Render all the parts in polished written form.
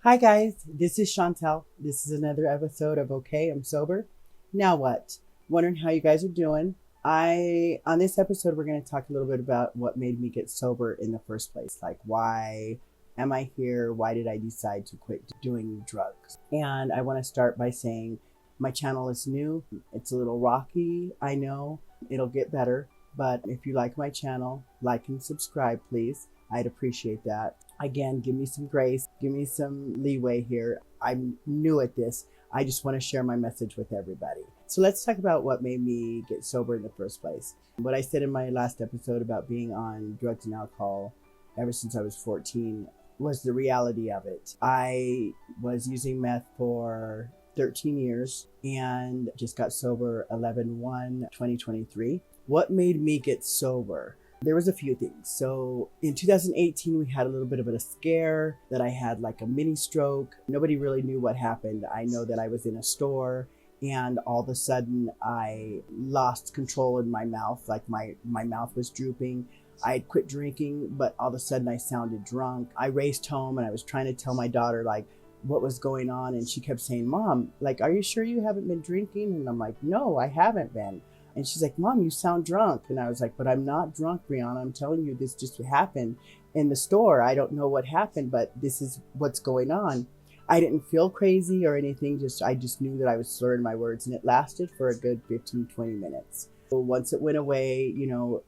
Hi guys, this is Chantel. This is another episode of Okay, I'm Sober. Now what? Wondering how you guys are doing. On this episode we're going to talk a little bit about what made me get sober in the first place. Like why am I here? Why did I decide to quit doing drugs? And I want to start by saying my channel is new. It's a little rocky, I know. It'll get better, but if you like my channel, like and subscribe please. I'd appreciate that. Again, give me some grace, give me some leeway here. I'm new at this. I just want to share my message with everybody. So let's talk about what made me get sober in the first place. What I said in my last episode about being on drugs and alcohol ever since I was 14 was the reality of it. I was using meth for 13 years and just got sober 11/1/2023. What made me get sober? There was a few things. So in 2018, we had a little bit of a scare that I had like a mini stroke. Nobody really knew what happened. I know that I was in a store and all of a sudden I lost control in my mouth. Like my mouth was drooping. I had quit drinking, but all of a sudden I sounded drunk. I raced home and I was trying to tell my daughter like what was going on. And she kept saying, "Mom, like, are you sure you haven't been drinking?" And I'm like, "No, I haven't been." And she's like, "Mom, you sound drunk." And I was like, "But I'm not drunk, Brianna. I'm telling you, this just happened in the store. I don't know what happened, but this is what's going on." I didn't feel crazy or anything. I just knew that I was slurring my words, and it lasted for a good 15, 20 minutes. So once it went away,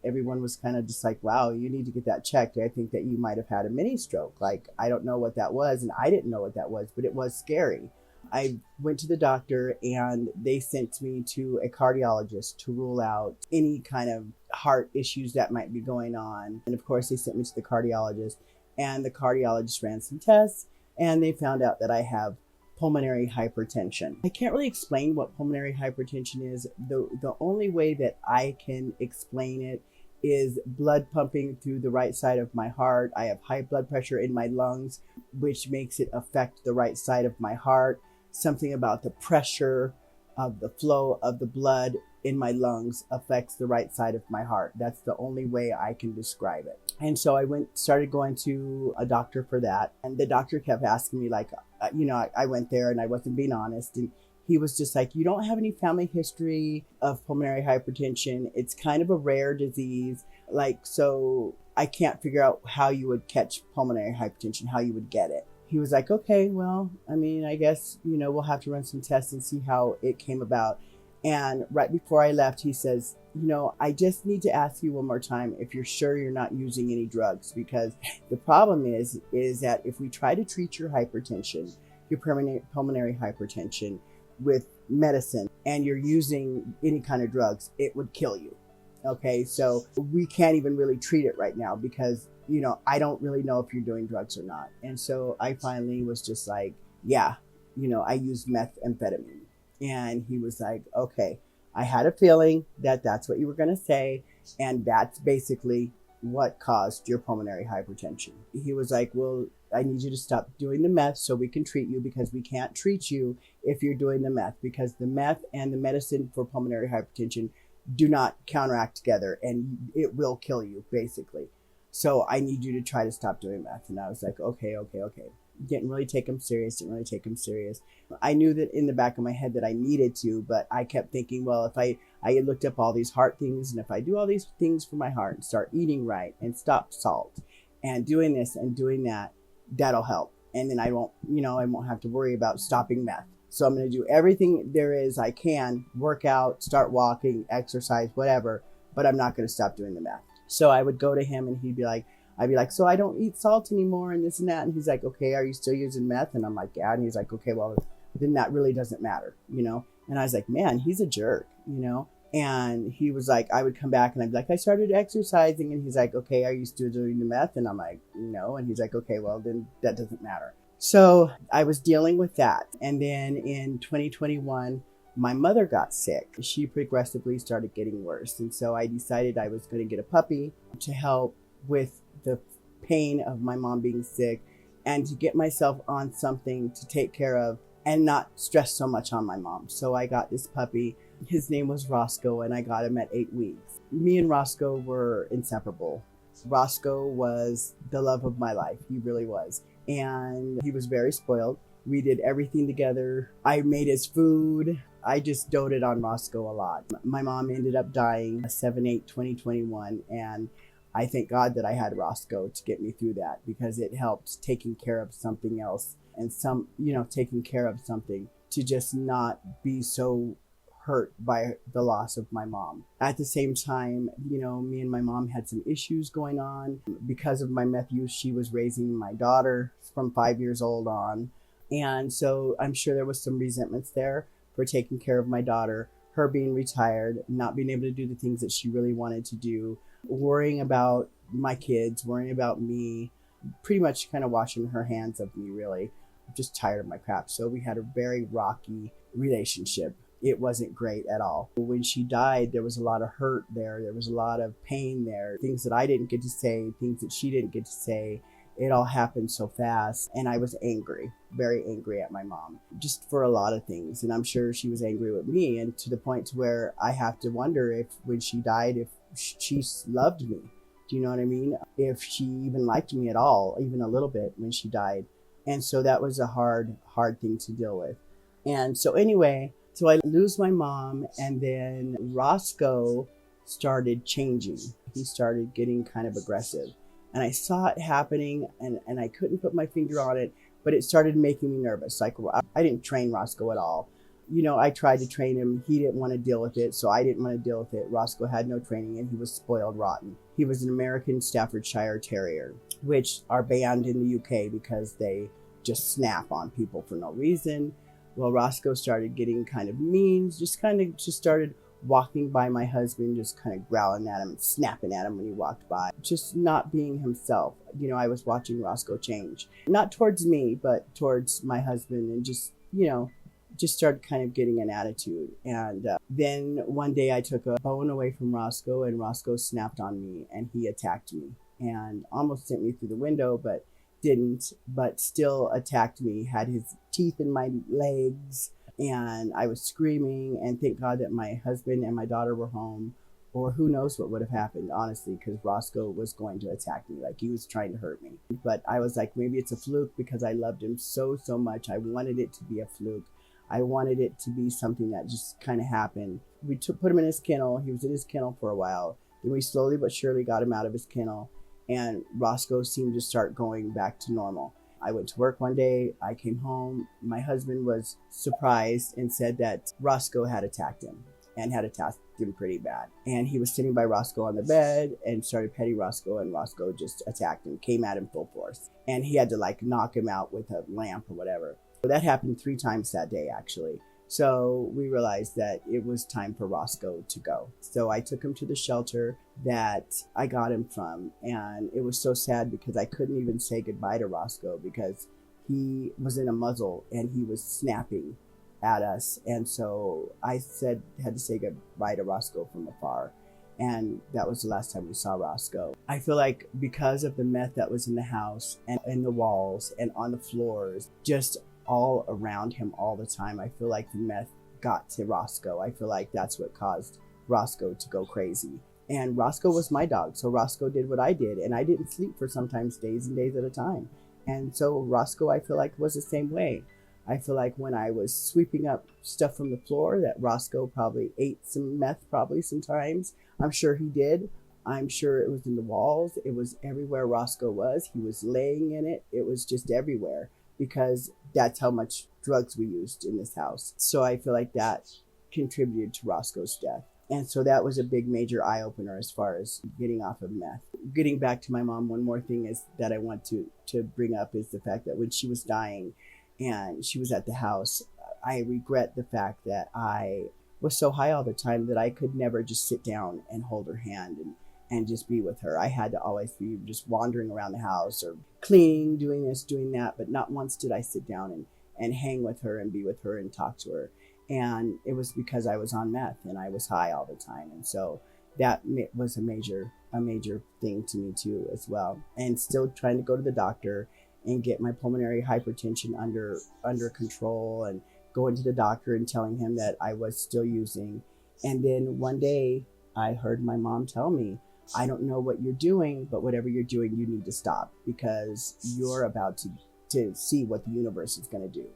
everyone was kind of just like, "Wow, you need to get that checked. I think that you might have had a mini stroke." Like, I don't know what that was. And I didn't know what that was, but it was scary. I went to the doctor and they sent me to a cardiologist to rule out any kind of heart issues that might be going on. And of course, they sent me to the cardiologist, and the cardiologist ran some tests and they found out that I have pulmonary hypertension. I can't really explain what pulmonary hypertension is. The only way that I can explain it is blood pumping through the right side of my heart. I have high blood pressure in my lungs, which makes it affect the right side of my heart. Something about the pressure of the flow of the blood in my lungs affects the right side of my heart. That's the only way I can describe it. And so I started going to a doctor for that. And the doctor kept asking me like, I went there and I wasn't being honest. And he was just like, "You don't have any family history of pulmonary hypertension. It's kind of a rare disease. So I can't figure out how you would catch pulmonary hypertension, how you would get it." He was like, "Okay, well, I guess, we'll have to run some tests and see how it came about." And right before I left, he says, "I just need to ask you one more time if you're sure you're not using any drugs, because the problem is that if we try to treat your hypertension, your pulmonary hypertension with medicine, and you're using any kind of drugs, it would kill you. Okay, so we can't even really treat it right now because I don't really know if you're doing drugs or not." And so I finally was just like, "Yeah, I use methamphetamine." And he was like, "Okay, I had a feeling that that's what you were going to say. And that's basically what caused your pulmonary hypertension." He was like, "Well, I need you to stop doing the meth so we can treat you, because we can't treat you if you're doing the meth, because the meth and the medicine for pulmonary hypertension do not counteract together and it will kill you, basically. So I need you to try to stop doing meth." And I was like, okay. Didn't really take him serious. I knew that in the back of my head that I needed to, but I kept thinking, well, if I had looked up all these heart things, and if I do all these things for my heart and start eating right and stop salt and doing this and doing that, that'll help. And then I won't have to worry about stopping meth. So I'm going to do everything there is I can, work out, start walking, exercise, whatever, but I'm not going to stop doing the meth. So I would go to him and I'd be like, "So I don't eat salt anymore and this and that." And he's like, "Okay, are you still using meth?" And I'm like, "Yeah." And he's like, "Okay, well, then that really doesn't matter, And I was like, man, he's a jerk, And he was like, I would come back and I'd be like, "I started exercising." And he's like, "Okay, are you still doing the meth?" And I'm like, "No." And he's like, "Okay, well, then that doesn't matter." So I was dealing with that. And then in 2021, my mother got sick. She progressively started getting worse. And so I decided I was going to get a puppy to help with the pain of my mom being sick, and to get myself on something to take care of and not stress so much on my mom. So I got this puppy. His name was Roscoe, and I got him at 8 weeks. Me and Roscoe were inseparable. Roscoe was the love of my life. He really was. and he was very spoiled. We did everything together. I made his food. I just doted on Roscoe a lot. My mom ended up dying 7/8/2021, and I thank God that I had Roscoe to get me through that, because it helped taking care of something else, and taking care of something, to just not be so hurt by the loss of my mom. At the same time, me and my mom had some issues going on. Because of my meth use, she was raising my daughter from 5 years old on. And so I'm sure there was some resentments there for taking care of my daughter, her being retired, not being able to do the things that she really wanted to do, worrying about my kids, worrying about me, pretty much kind of washing her hands of me, really. I'm just tired of my crap. So we had a very rocky relationship. It wasn't great at all. When she died, there was a lot of hurt there. There was a lot of pain there. Things that I didn't get to say, things that she didn't get to say. It all happened so fast, and I was angry, very angry at my mom, just for a lot of things. And I'm sure she was angry with me, and to the point to where I have to wonder if when she died, if she loved me. Do you know what I mean? If she even liked me at all, even a little bit, when she died. And so that was a hard thing to deal with. And so anyway, so I lose my mom, and then Roscoe started changing. He started getting kind of aggressive. And I saw it happening, and I couldn't put my finger on it, but it started making me nervous. Like, I didn't train Roscoe at all. I tried to train him. He didn't want to deal with it, so I didn't want to deal with it. Roscoe had no training, and he was spoiled rotten. He was an American Staffordshire Terrier, which are banned in the UK because they just snap on people for no reason. Well, Roscoe started getting kind of mean, just started walking by my husband, just kind of growling at him and snapping at him when he walked by, just not being himself. I was watching Roscoe change, not towards me, but towards my husband, and just started kind of getting an attitude. And then one day I took a bone away from Roscoe, and Roscoe snapped on me, and he attacked me and almost sent me through the window, but didn't, but still attacked me, had his teeth in my legs. And I was screaming, and thank God that my husband and my daughter were home, or who knows what would have happened, honestly, because Roscoe was going to attack me, like he was trying to hurt me. But I was like, maybe it's a fluke, because I loved him so much. I wanted it to be a fluke. I wanted it to be something that just kind of happened. We put him in his kennel. He was in his kennel for a while. Then we slowly but surely got him out of his kennel, and Roscoe seemed to start going back to normal. I went to work one day. I came home. My husband was surprised and said that Roscoe had attacked him, and had attacked him pretty bad. And he was sitting by Roscoe on the bed and started petting Roscoe, and Roscoe just attacked him, came at him full force. And he had to knock him out with a lamp or whatever. So that happened 3 times that day, actually. So we realized that it was time for Roscoe to go. So I took him to the shelter that I got him from. And it was so sad, because I couldn't even say goodbye to Roscoe, because he was in a muzzle and he was snapping at us. And so I had to say goodbye to Roscoe from afar. And that was the last time we saw Roscoe. I feel like because of the meth that was in the house and in the walls and on the floors, just all around him all the time, I feel like the meth got to Roscoe. I feel like that's what caused Roscoe to go crazy. And Roscoe was my dog, so Roscoe did what I did, and I didn't sleep for sometimes days and days at a time. And so Roscoe, I feel like, was the same way. I feel like when I was sweeping up stuff from the floor, that Roscoe probably ate some meth probably sometimes. I'm sure he did. I'm sure it was in the walls. It was everywhere Roscoe was. He was laying in it. It was just everywhere, because that's how much drugs we used in this house. So I feel like that contributed to Roscoe's death. And so that was a big major eye-opener as far as getting off of meth. Getting back to my mom, one more thing is that I want to bring up is the fact that when she was dying and she was at the house, I regret the fact that I was so high all the time that I could never just sit down and hold her hand and just be with her. I had to always be just wandering around the house or cleaning, doing this, doing that, but not once did I sit down and hang with her and be with her and talk to her. And it was because I was on meth and I was high all the time. And so that was a major thing to me too as well. And still trying to go to the doctor and get my pulmonary hypertension under control, and going to the doctor and telling him that I was still using. And then one day I heard my mom tell me, I don't know what you're doing, but whatever you're doing, you need to stop, because you're about to to see what the universe is going to do.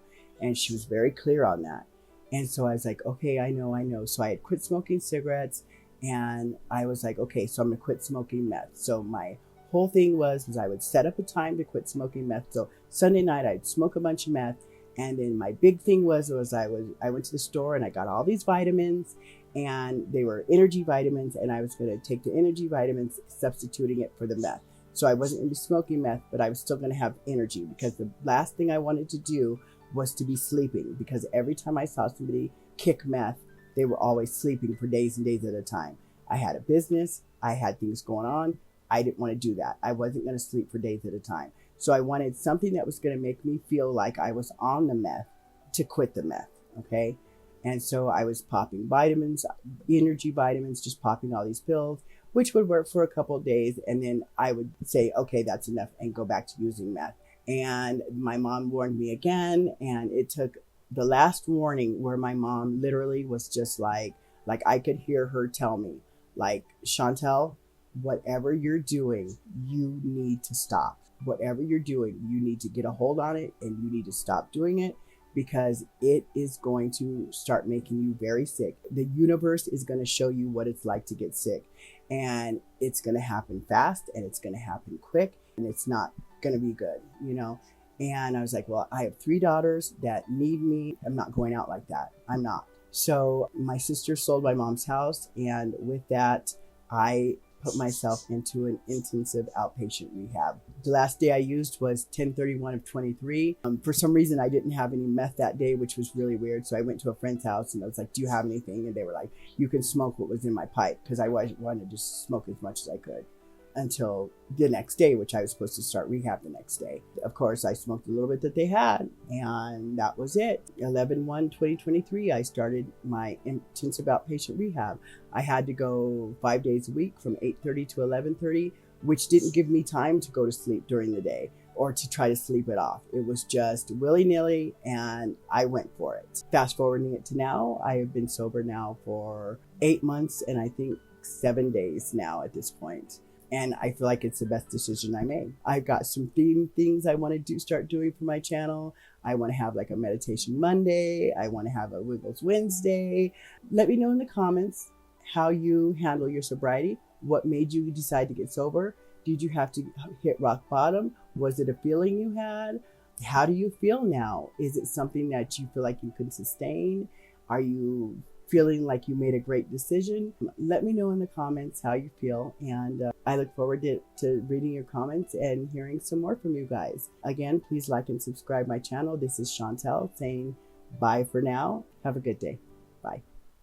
And she was very clear on that. And so I was like, okay, I know. So I had quit smoking cigarettes, and I was like, okay, so I'm going to quit smoking meth. So my whole thing was I would set up a time to quit smoking meth. So Sunday night I'd smoke a bunch of meth. And then my big thing was I went to the store and I got all these vitamins, and they were energy vitamins, and I was going to take the energy vitamins, substituting it for the meth. So I wasn't going to be smoking meth, but I was still going to have energy, because the last thing I wanted to do was to be sleeping, because every time I saw somebody kick meth, they were always sleeping for days and days at a time. I had a business, I had things going on. I didn't want to do that. I wasn't going to sleep for days at a time. So I wanted something that was going to make me feel like I was on the meth to quit the meth, okay? And so I was popping vitamins, energy vitamins, just popping all these pills, which would work for a couple of days. And then I would say, okay, that's enough, and go back to using meth. And my mom warned me again. And it took the last warning where my mom literally was just like I could hear her tell me, like, Chantel, whatever you're doing, you need to stop. Whatever you're doing, you need to get a hold on it, and you need to stop doing it, because it is going to start making you very sick. The universe is going to show you what it's like to get sick, and it's going to happen fast, and it's going to happen quick, and it's not going to be good, you know? And I was like, well, I have 3 daughters that need me. I'm not going out like that. I'm not. So my sister sold my mom's house, and with that, I put myself into an intensive outpatient rehab. The last day I used was 10/31 of 23. For some reason, I didn't have any meth that day, which was really weird. So I went to a friend's house and I was like, do you have anything? And they were like, you can smoke what was in my pipe, because I wanted to just smoke as much as I could until the next day, which I was supposed to start rehab the next day. Of course, I smoked a little bit that they had, and that was it. 11/1/2023, I started my intensive outpatient rehab. I had to go 5 days a week from 8:30 to 11:30, which didn't give me time to go to sleep during the day or to try to sleep it off. It was just willy-nilly, and I went for it. Fast forwarding it to now, I have been sober now for 8 months, and I think 7 days now at this point. And I feel like it's the best decision I made. I've got some things I want to start doing for my channel. I want to have like a meditation Monday. I want to have a Wiggles Wednesday. Let me know in the comments how you handle your sobriety. What made you decide to get sober? Did you have to hit rock bottom? Was it a feeling you had? How do you feel now? Is it something that you feel like you can sustain? Are you feeling like you made a great decision? Let me know in the comments how you feel, and I look forward to reading your comments and hearing some more from you guys. Again, please like and subscribe my channel. This is Chantel saying bye for now. Have a good day. Bye.